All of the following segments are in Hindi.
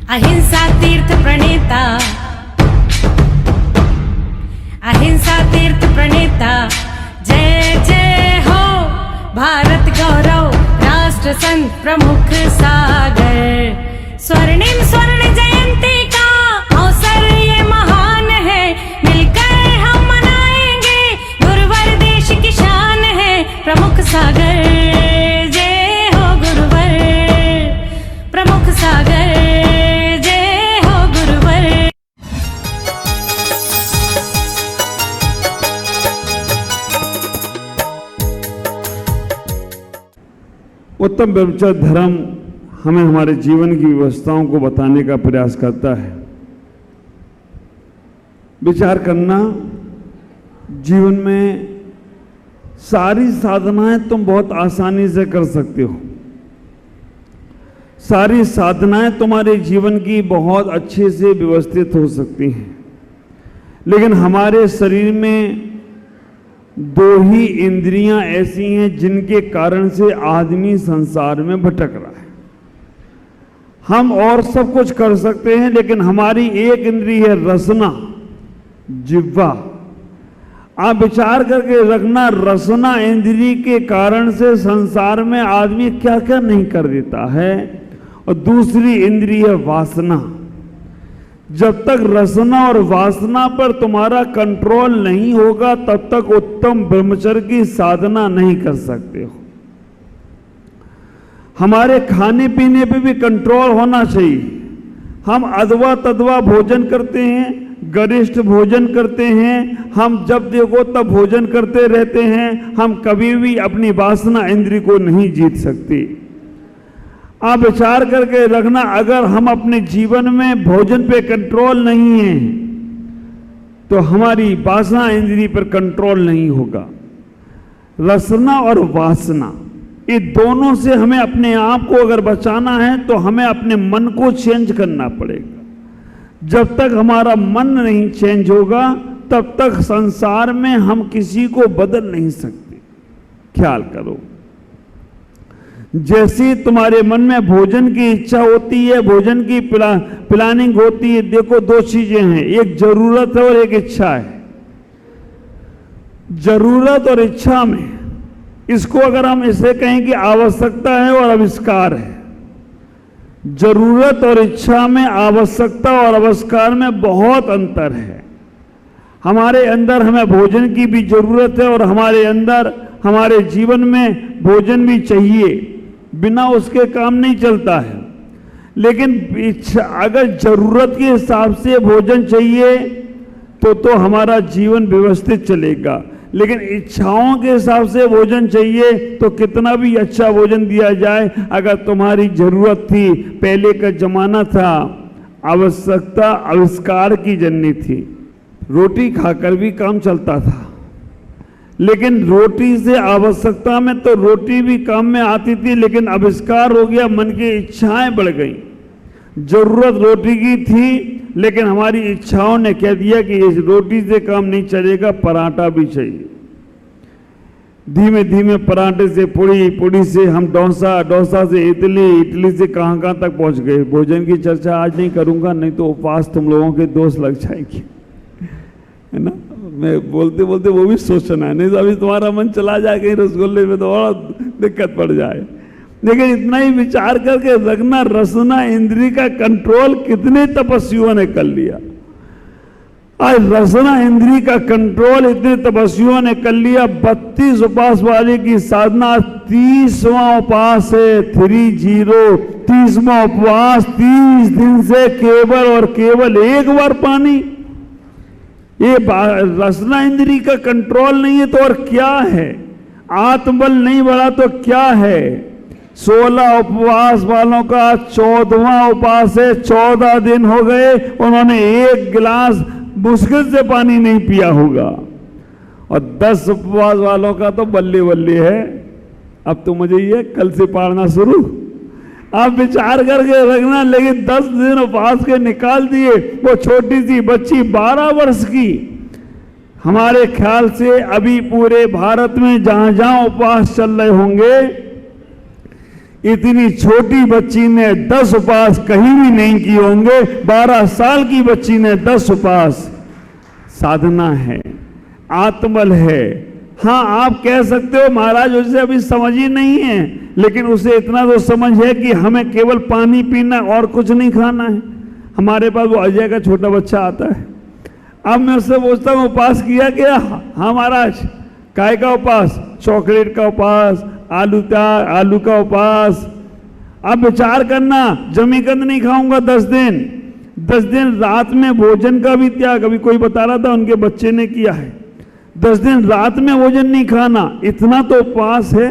अहिंसा तीर्थ प्रणेता, अहिंसा तीर्थ प्रणेता, जय जय हो भारत गौरव, राष्ट्र संत प्रमुख सागर। स्वर्णिम स्वर्ण जयंती का अवसर ये महान है, मिलकर हम मनाएंगे, गुरुवर देश की शान है प्रमुख सागर। जय हो गुरुवर प्रमुख सागर, जय हो गुरुवर। उत्तम ब्रह्मचर्य धर्म हमें हमारे जीवन की व्यवस्थाओं को बताने का प्रयास करता है। विचार करना, जीवन में सारी साधनाएं तुम बहुत आसानी से कर सकते हो, सारी साधनाएं तुम्हारे जीवन की बहुत अच्छे से व्यवस्थित हो सकती हैं, लेकिन हमारे शरीर में दो ही इंद्रियां ऐसी हैं जिनके कारण से आदमी संसार में भटक रहा है। हम और सब कुछ कर सकते हैं, लेकिन हमारी एक इंद्रिय है रसना, जिह्वा। आप विचार करके रखना, रसना इंद्रिय के कारण से संसार में आदमी क्या क्या नहीं कर देता है। और दूसरी इंद्रिय वासना। जब तक रसना और वासना पर तुम्हारा कंट्रोल नहीं होगा, तब तक उत्तम ब्रह्मचर्य की साधना नहीं कर सकते हो। हमारे खाने पीने पे भी कंट्रोल होना चाहिए। हम अदवा तदवा भोजन करते हैं, गरिष्ठ भोजन करते हैं, हम जब देखो तब भोजन करते रहते हैं। हम कभी भी अपनी वासना इंद्रिय को नहीं जीत सकते। आप विचार करके रखना, अगर हम अपने जीवन में भोजन पे कंट्रोल नहीं है तो हमारी वासना इंद्रिय पर कंट्रोल नहीं होगा। रसना और वासना, ये दोनों से हमें अपने आप को अगर बचाना है तो हमें अपने मन को चेंज करना पड़ेगा। जब तक हमारा मन नहीं चेंज होगा, तब तक संसार में हम किसी को बदल नहीं सकते। ख्याल करो, जैसी तुम्हारे मन में भोजन की इच्छा होती है, भोजन की प्लानिंग होती है। देखो, दो चीजें हैं, एक जरूरत है और एक इच्छा है। जरूरत और इच्छा में, इसको अगर हम इसे कहें कि आवश्यकता है और आविष्कार है। जरूरत और इच्छा में, आवश्यकता और आविष्कार में बहुत अंतर है। हमारे अंदर हमें भोजन की भी जरूरत है और हमारे अंदर, हमारे जीवन में भोजन भी चाहिए, बिना उसके काम नहीं चलता है। लेकिन इच्छा, अगर जरूरत के हिसाब से भोजन चाहिए तो हमारा जीवन व्यवस्थित चलेगा। लेकिन इच्छाओं के हिसाब से भोजन चाहिए तो कितना भी अच्छा भोजन दिया जाए, अगर तुम्हारी जरूरत थी, पहले का जमाना था, आवश्यकता आविष्कार की जननी थी। रोटी खाकर भी काम चलता था, लेकिन रोटी से आवश्यकता में तो रोटी भी काम में आती थी, लेकिन आविष्कार हो गया, मन की इच्छाएं बढ़ गई। जरूरत रोटी की थी, लेकिन हमारी इच्छाओं ने कह दिया कि इस रोटी से काम नहीं चलेगा, पराठा भी चाहिए। धीमे धीमे पराठे से पूड़ी, पूड़ी से हम डोसा, डोसा से इडली, इडली से कहां कहां तक पहुंच गए। भोजन की चर्चा आज नहीं करूंगा, नहीं तो उपवास तुम लोगों के दोष लग जाएंगे, है ना। मैं बोलते बोलते वो भी सोचना है, नहीं तो अभी तुम्हारा मन चला जाए कहीं रसगुल्ले में तो और दिक्कत पड़ जाए। लेकिन इतना ही विचार करके रखना, रसना इंद्रिय का कंट्रोल कितने तपस्वियों ने कर लिया। आज रसना इंद्रिय का कंट्रोल इतने तपस्वियों ने कर लिया। 32 उपवास वाले की साधना 30वां उपवास है, 30, 30वां उपवास, 30 दिन से केवल और केवल एक बार पानी। ये रसना इंद्रिय का कंट्रोल नहीं है तो और क्या है। आत्मबल नहीं बढ़ा तो क्या है। 16 उपवास वालों का 14वां उपवास है, 14 दिन हो गए, उन्होंने एक गिलास मुश्किल से पानी नहीं पिया होगा। और 10 उपवास वालों का तो बल्ले बल्ले है। अब तो मुझे ये कल से पढ़ना शुरू, आप विचार करके रखना। लेकिन 10 दिन उपवास के निकाल दिए। वो छोटी सी बच्ची 12 वर्ष की, हमारे ख्याल से अभी पूरे भारत में जहां जहां उपवास चल रहे होंगे, इतनी छोटी बच्ची ने 10 उपवास कहीं भी नहीं किए होंगे। 12 साल की बच्ची ने 10 उपवास। साधना है, आत्मबल है। हाँ, आप कह सकते हो महाराज उसे अभी समझ ही नहीं है, लेकिन उसे इतना तो समझ है कि हमें केवल पानी पीना और कुछ नहीं खाना है। हमारे पास वो अजय का छोटा बच्चा आता है। अब मैं उससे पूछता हूँ उपवास किया क्या? हाँ महाराज। काय का उपवास? चॉकलेट का उपवास, आलू का उपवास। अब विचार करना, जमीकंद नहीं खाऊंगा 10 दिन। 10 दिन रात में भोजन का भी त्याग। अभी कोई बता रहा था उनके बच्चे ने किया है। 10 दिन रात में भोजन नहीं खाना, इतना तो उपवास है।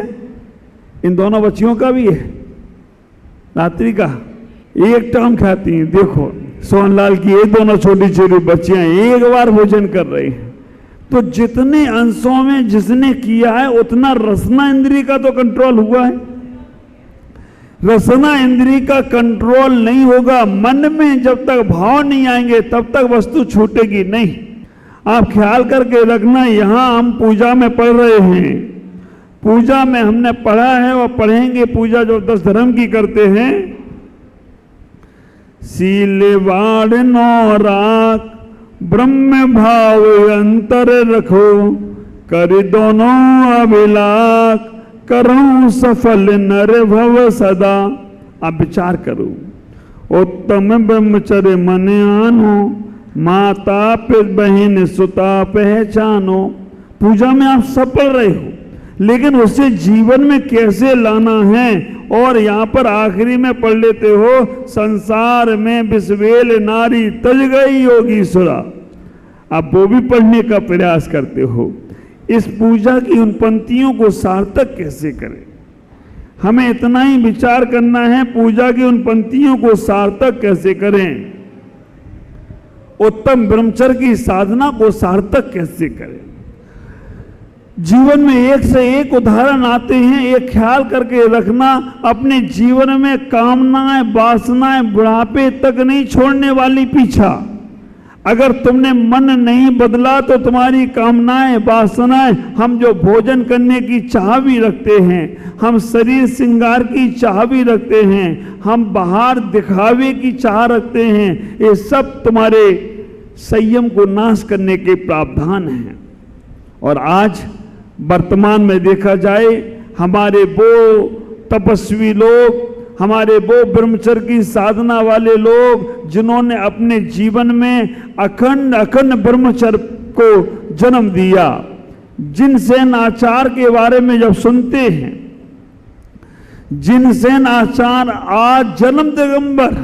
इन दोनों बच्चियों का भी है। रात्रि का एक टाइम खाती हैं। देखो सोहनलाल की ये दोनों छोटी छोटी बच्चियां एक बार भोजन कर रही हैं। तो जितने अंशों में जिसने किया है उतना रसना इंद्रिय का तो कंट्रोल हुआ है। रसना इंद्रिय का कंट्रोल नहीं होगा, मन में जब तक भाव नहीं आएंगे तब तक वस्तु छूटेगी नहीं। आप ख्याल करके रखना, यहां हम पूजा में पढ़ रहे हैं। पूजा में हमने पढ़ा है और पढ़ेंगे। पूजा जो 10 धर्म की करते हैं, सील वाड़ नौ राख, ब्रह्म भाव अंतर रखो, कर दोनों अभिलाख, करो सफल नर भव सदा। आप विचार करो, उत्तम ब्रह्मचर्य मन आनो, माता पिता बहन सुता पहचानो। पूजा में आप सब पढ़ रहे हो, लेकिन उसे जीवन में कैसे लाना है? और यहां पर आखिरी में पढ़ लेते हो, संसार में विश्वेल नारी तज गई योगी सुरा। आप वो भी पढ़ने का प्रयास करते हो। इस पूजा की उन पंक्तियों को सार्थक कैसे करें? हमें इतना ही विचार करना है, पूजा की उन पंक्तियों को सार्थक कैसे करें, उत्तम ब्रह्मचर्य की साधना को सार्थक कैसे करें। जीवन में एक से एक उदाहरण आते हैं। एक ख्याल करके रखना, अपने जीवन में कामनाएं वासनाएं बुढ़ापे तक नहीं छोड़ने वाली पीछा। अगर तुमने मन नहीं बदला तो तुम्हारी कामनाएं वासनाएं, हम जो भोजन करने की चाह भी रखते हैं, हम शरीर श्रृंगार की चाह भी रखते हैं, हम बाहर दिखावे की चाह रखते हैं, ये सब तुम्हारे संयम को नाश करने के प्रावधान हैं। और आज वर्तमान में देखा जाए, हमारे वो तपस्वी लोग, हमारे वो ब्रह्मचर्य की साधना वाले लोग जिन्होंने अपने जीवन में अखंड ब्रह्मचर्य को जन्म दिया, जिनसेन आचार्य के बारे में जब सुनते हैं, जिनसेन आचार्य आज जन्म दिगंबर।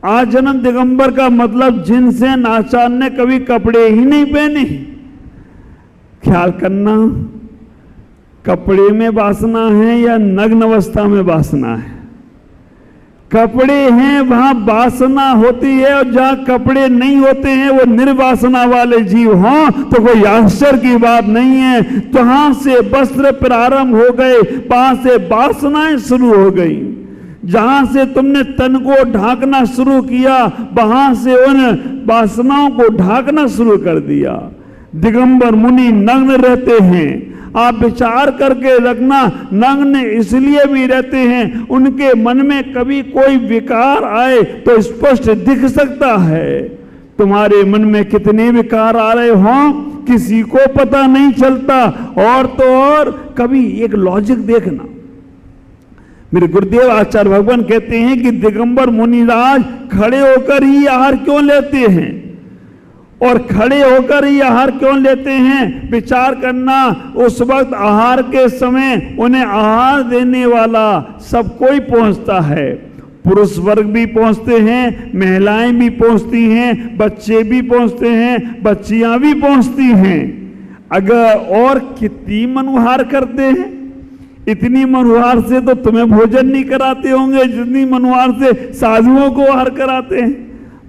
आज जन्म दिगंबर का मतलब जिनसेन आचार्य ने कभी कपड़े ही नहीं पहने। ख्याल करना, कपड़े में वासना है या नग्न अवस्था में वासना है? कपड़े हैं वहां वासना होती है, और जहां कपड़े नहीं होते हैं वो निर्वासना वाले जीव हों तो कोई आश्चर्य की बात नहीं है। जहां से वस्त्र प्रारंभ हो गए, वहां से वासनाएं शुरू हो गई। जहां से तुमने तन को ढांकना शुरू किया, वहां से उन वासनाओं को ढांकना शुरू कर दिया। दिगंबर मुनि नग्न रहते हैं। आप विचार करके रखना, नग्न इसलिए भी रहते हैं, उनके मन में कभी कोई विकार आए तो स्पष्ट दिख सकता है। तुम्हारे मन में कितने विकार आ रहे हों किसी को पता नहीं चलता। और तो और कभी एक लॉजिक देखना, मेरे गुरुदेव आचार्य भगवान कहते हैं कि दिगंबर मुनिराज खड़े होकर ही आहार क्यों लेते हैं, और खड़े होकर ही आहार क्यों लेते हैं? विचार करना, उस वक्त आहार के समय उन्हें आहार देने वाला सब कोई पहुंचता है। पुरुष वर्ग भी पहुंचते हैं, महिलाएं भी पहुंचती हैं, बच्चे भी पहुंचते हैं, बच्चियां भी पहुंचती हैं। अगर और कितनी मनुहार करते हैं, इतनी मनुहार से तो तुम्हें भोजन नहीं कराते होंगे जितनी मनुहार से साधुओं को आहार कराते हैं।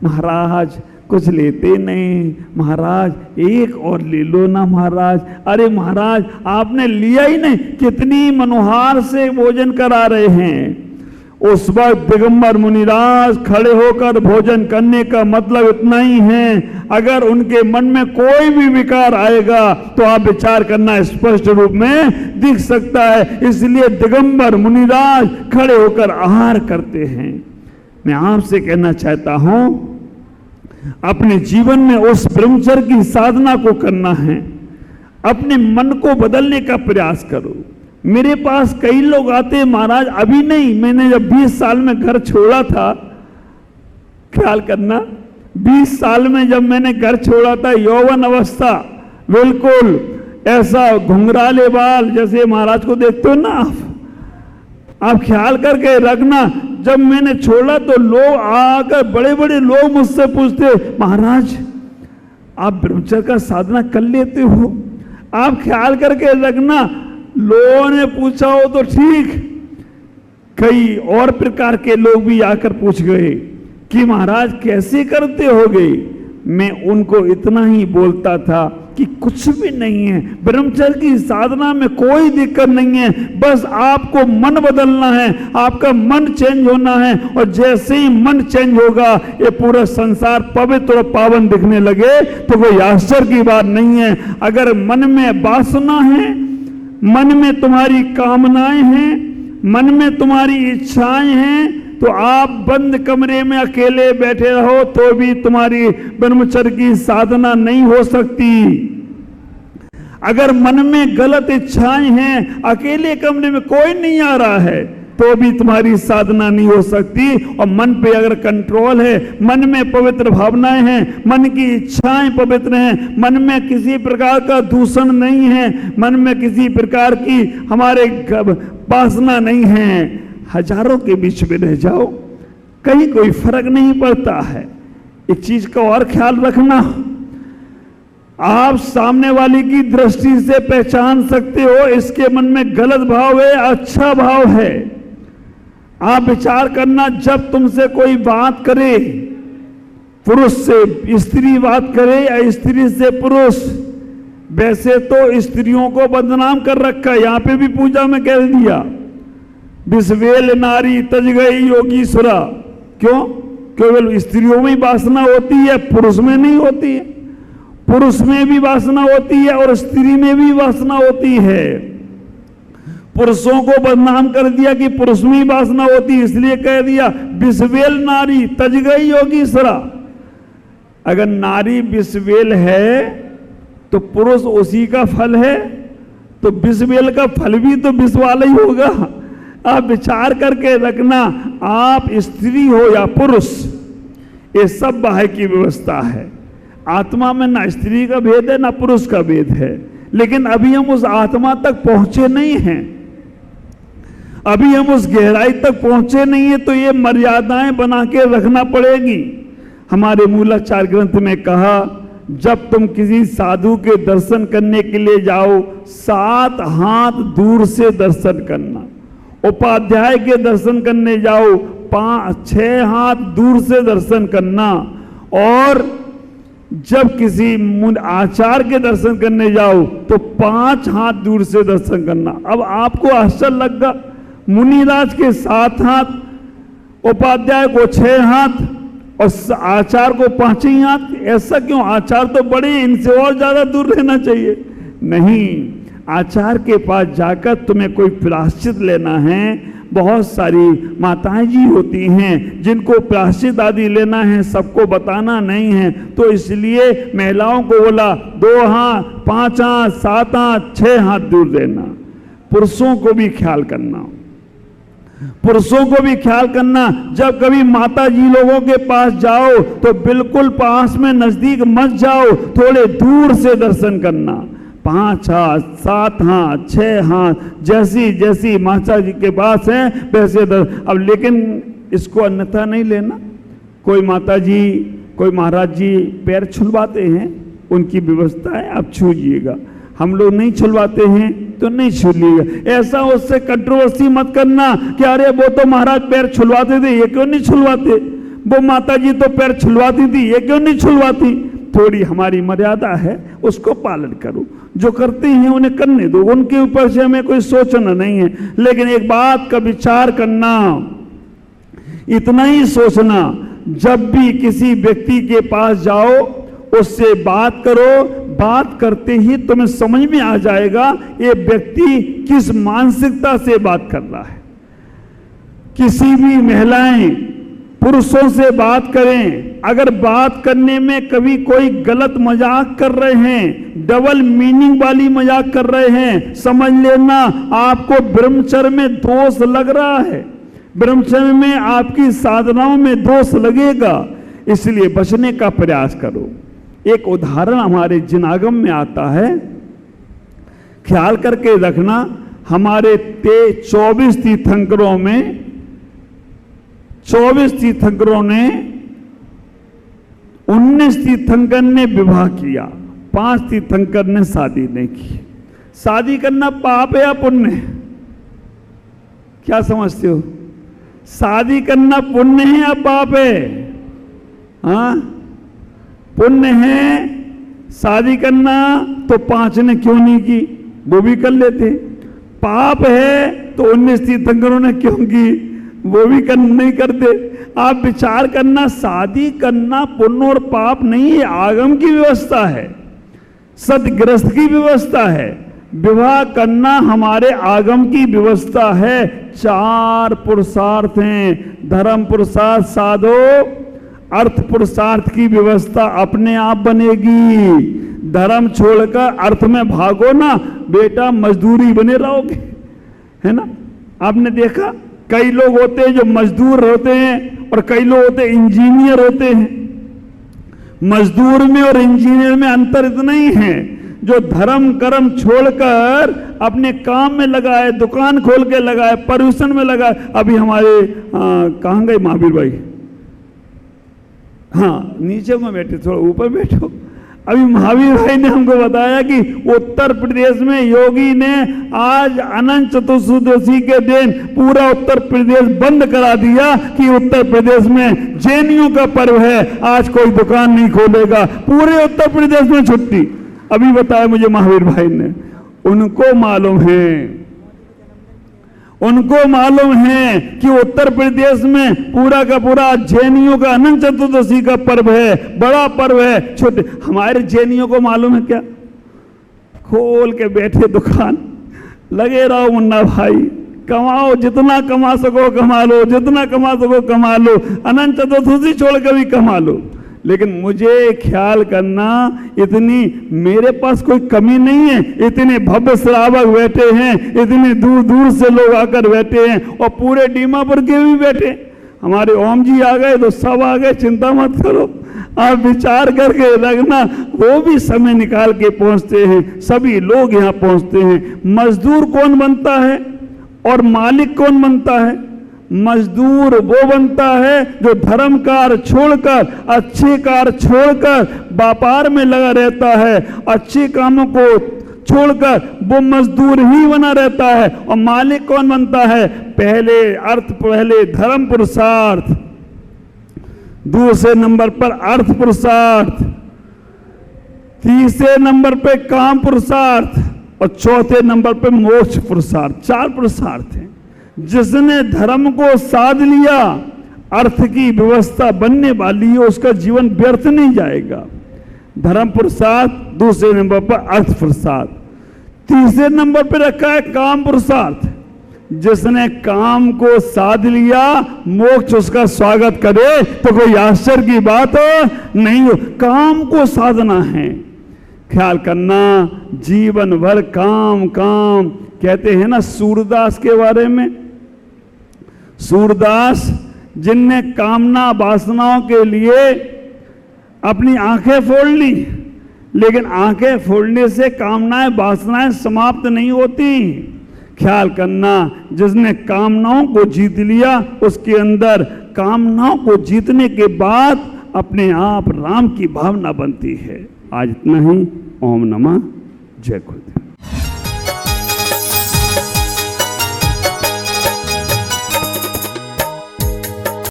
महाराज कुछ लेते नहीं, महाराज एक और ले लो ना महाराज। अरे महाराज आपने लिया ही नहीं, कितनी मनुहार से भोजन करा रहे हैं। उस वक्त दिगंबर मुनिराज खड़े होकर भोजन करने का मतलब इतना ही है। अगर उनके मन में कोई भी विकार आएगा तो आप विचार करना स्पष्ट रूप में दिख सकता है। इसलिए दिगंबर मुनिराज खड़े होकर आहार करते हैं। मैं आपसे कहना चाहता हूं, अपने जीवन में उस ब्रह्मचर्य की साधना को करना है। अपने मन को बदलने का प्रयास करो। मेरे पास कई लोग आते, महाराज अभी नहीं, मैंने जब 20 साल में घर छोड़ा था, ख्याल करना 20 साल में जब मैंने घर छोड़ा था, यौवन अवस्था, बिल्कुल ऐसा घुंघराले बाल जैसे महाराज को देखते हो ना आप ख्याल करके रखना। जब मैंने छोड़ा तो लोग आकर, बड़े बड़े लोग मुझसे पूछते, महाराज आप ब्रह्मचर्य का साधना कर लेते हो? आप ख्याल करके रखना, लोगों ने पूछा हो तो ठीक, कई और प्रकार के लोग भी आकर पूछ गए कि महाराज कैसे करते होगे? मैं उनको इतना ही बोलता था कि कुछ भी नहीं है, ब्रह्मचर्य की साधना में कोई दिक्कत नहीं है, बस आपको मन बदलना है, आपका मन चेंज होना है। और जैसे ही मन चेंज होगा ये पूरा संसार पवित्र और पावन दिखने लगे तो कोई आश्चर्य की बात नहीं है। अगर मन में वासना है, मन में तुम्हारी कामनाएं हैं, मन में तुम्हारी इच्छाएं हैं, तो आप बंद कमरे में अकेले बैठे रहो तो भी तुम्हारी ब्रह्मचर्य की साधना नहीं हो सकती। अगर मन में गलत इच्छाएं हैं, अकेले कमरे में कोई नहीं आ रहा है, तो भी तुम्हारी साधना नहीं हो सकती। और मन पे अगर कंट्रोल है, मन में पवित्र भावनाएं हैं, मन की इच्छाएं पवित्र हैं, मन में किसी प्रकार का दूषण नहीं है, मन में किसी प्रकार की हमारे वासना नहीं है, हजारों के बीच में रह जाओ, कहीं कोई फर्क नहीं पड़ता है। एक चीज का और ख्याल रखना, आप सामने वाले की दृष्टि से पहचान सकते हो इसके मन में गलत भाव है, अच्छा भाव है। आप विचार करना, जब तुमसे कोई बात करे, पुरुष से स्त्री बात करे या स्त्री से पुरुष, वैसे तो स्त्रियों को बदनाम कर रखा है, यहां पे भी पूजा में कह दिया, विश्वेल नारी तज गई योगीश्वरा। क्यों? केवल स्त्रियों में ही वासना होती है, पुरुष में नहीं होती है। पुरुष में भी वासना होती है और स्त्री में भी वासना होती है। पुरुषों को बदनाम कर दिया कि पुरुष में ही वासना होती है, इसलिए कह दिया विश्वेल नारी तज गई योगीश्वरा। अगर नारी विश्वेल है तो पुरुष उसी का फल है, तो विश्वेल का फल भी तो विश्व वाला ही होगा। आप विचार करके रखना, आप स्त्री हो या पुरुष, ये सब बाह्य की व्यवस्था है। आत्मा में ना स्त्री का भेद है ना पुरुष का भेद है, लेकिन अभी हम उस आत्मा तक पहुंचे नहीं हैं, अभी हम उस गहराई तक पहुंचे नहीं है, तो ये मर्यादाएं बना के रखना पड़ेगी। हमारे मूलाचार ग्रंथ में कहा, जब तुम किसी साधु के दर्शन करने के लिए जाओ, 7 हाथ दूर से दर्शन करना। उपाध्याय के दर्शन करने जाओ, 5-6 हाथ दूर से दर्शन करना। और जब किसी आचार्य के दर्शन करने जाओ तो 5 हाथ दूर से दर्शन करना। अब आपको आश्चर्य लगा, मुनिराज के 7 हाथ, उपाध्याय को 6 हाथ और आचार्य को 5 ही हाथ। ऐसा क्यों? आचार्य तो बड़े, इनसे और ज्यादा दूर रहना चाहिए। नहीं, आचार्य के पास जाकर तुम्हें कोई प्रायश्चित लेना है। बहुत सारी माताएं जी होती हैं जिनको प्रायश्चित आदि लेना है, सबको बताना नहीं है, तो इसलिए महिलाओं को बोला 2 हाथ, 5 हाथ, 7 हाथ, 6 हाथ दूर देना। पुरुषों को भी ख्याल करना, पुरुषों को भी ख्याल करना। जब कभी माता जी लोगों के पास जाओ तो बिल्कुल पास में नजदीक मत जाओ, थोड़े दूर से दर्शन करना। 5 हाथ, 7 हाथ, 6 हाथ, जैसी जैसी माता जी के पास है वैसे अब लेकिन इसको अन्यथा नहीं लेना। कोई माता जी, कोई महाराज जी पैर छुलवाते हैं, उनकी व्यवस्था है, आप छूजिएगा। हम लोग नहीं छुलवाते हैं तो नहीं छूलिएगा। ऐसा उससे कंट्रोवर्सी मत करना कि अरे वो तो महाराज पैर छुलवाते थे, ये क्यों नहीं छुलवाते, वो माता जी तो पैर छुलवाती थी, ये क्यों नहीं छुलवाती। थोड़ी हमारी मर्यादा है, उसको पालन करो। जो करते हैं उन्हें करने दो, उनके ऊपर से हमें कोई सोचना नहीं है। लेकिन एक बात का विचार करना, इतना ही सोचना, जब भी किसी व्यक्ति के पास जाओ उससे बात करो, बात करते ही तुम्हें समझ में आ जाएगा ये व्यक्ति किस मानसिकता से बात कर रहा है। किसी भी महिलाएं पुरुषों से बात करें, अगर बात करने में कभी कोई गलत मजाक कर रहे हैं, डबल मीनिंग वाली मजाक कर रहे हैं, समझ लेना आपको ब्रह्मचर्य में दोष लग रहा है, ब्रह्मचर्य में आपकी साधनाओं में दोष लगेगा, इसलिए बचने का प्रयास करो। एक उदाहरण हमारे जिनागम में आता है, ख्याल करके रखना, हमारे 24 तीर्थंकरों में 24 तीर्थंकरों ने 19 तीर्थंकर ने विवाह किया, 5 तीर्थंकर ने शादी नहीं की। शादी करना पाप है या पुण्य है? क्या समझते हो? शादी करना पुण्य है या पाप है? हाँ, पुण्य है शादी करना, तो 5 ने क्यों नहीं की? वो भी कर लेते। पाप है तो 19 तीर्थंकरों ने क्यों की? वो भी नहीं करते। आप विचार करना, शादी करना पुण्य और पाप नहीं है, आगम की व्यवस्था है, सतगृहस्थ की व्यवस्था है। विवाह करना हमारे आगम की व्यवस्था है। 4 पुरुषार्थ हैं, धर्म पुरुषार्थ साधो, अर्थ पुरुषार्थ की व्यवस्था अपने आप बनेगी। धर्म छोड़कर अर्थ में भागो ना बेटा, मजदूरी बने रहोगे, है ना। आपने देखा कई लोग होते हैं जो मजदूर होते हैं और कई लोग होते हैं इंजीनियर होते हैं। मजदूर में और इंजीनियर में अंतर इतना ही है, जो धर्म कर्म छोड़कर अपने काम में लगा है, दुकान खोल के लगा है, पर्यूषण में लगा है। अभी हमारे कहाँ गए महावीर भाई? हाँ, नीचे में बैठे, थोड़ा ऊपर बैठो। अभी महावीर भाई ने हमको बताया कि उत्तर प्रदेश में योगी ने आज अनंत चतुर्दशी के दिन पूरा उत्तर प्रदेश बंद करा दिया कि उत्तर प्रदेश में जैनियों का पर्व है, आज कोई दुकान नहीं खोलेगा, पूरे उत्तर प्रदेश में छुट्टी। अभी बताया मुझे महावीर भाई ने। उनको मालूम है, उनको मालूम है कि उत्तर प्रदेश में पूरा का पूरा जैनियों का अनंत चतुर्दशी का पर्व है, बड़ा पर्व है। छोटे हमारे जैनियों को मालूम है क्या? खोल के बैठे दुकान, लगे रहो मुन्ना भाई, कमाओ, जितना कमा सको कमा लो, जितना कमा सको कमा लो, अनंत चतुर्दशी छोड़ के भी कमा लो। लेकिन मुझे ख्याल करना, इतनी मेरे पास कोई कमी नहीं है, इतने भव्य श्रावक बैठे हैं, इतने दूर दूर से लोग आकर बैठे हैं और पूरे डीमापुर के भी बैठे। हमारे ओम जी आ गए तो सब आ गए, चिंता मत करो। आप विचार करके रखना, वो भी समय निकाल के पहुंचते हैं, सभी लोग यहाँ पहुंचते हैं। मजदूर कौन बनता है और मालिक कौन बनता है? मजदूर वो बनता है जो धर्म कार्य छोड़कर, अच्छे कार्य छोड़कर व्यापार में लगा रहता है, अच्छे कामों को छोड़कर वो मजदूर ही बना रहता है। और मालिक कौन बनता है? पहले अर्थ, पहले धर्म पुरुषार्थ, दूसरे नंबर पर अर्थ पुरुषार्थ, तीसरे नंबर पे काम पुरुषार्थ और चौथे नंबर पे मोक्ष पुरुषार्थ। 4 पुरुषार्थ हैं। जिसने धर्म को साध लिया, अर्थ की व्यवस्था बनने वाली है, उसका जीवन व्यर्थ नहीं जाएगा। धर्म पुरुषार्थ, दूसरे नंबर पर अर्थ पुरुषार्थ, तीसरे नंबर पर रखा है काम पुरुषार्थ। जिसने काम को साध लिया, मोक्ष उसका स्वागत करे तो कोई आश्चर्य की बात नहीं हो। काम को साधना है, ख्याल करना, जीवन भर काम काम। कहते हैं ना सूरदास के बारे में, सूरदास जिनने कामना वासनाओं के लिए अपनी आंखें फोड़ ली, लेकिन आंखें फोड़ने से कामनाएं वासनाएं समाप्त नहीं होती। ख्याल करना, जिसने कामनाओं को जीत लिया, उसके अंदर कामनाओं को जीतने के बाद अपने आप राम की भावना बनती है। आज इतना ही। ओम नमः, जय गुरुदेव।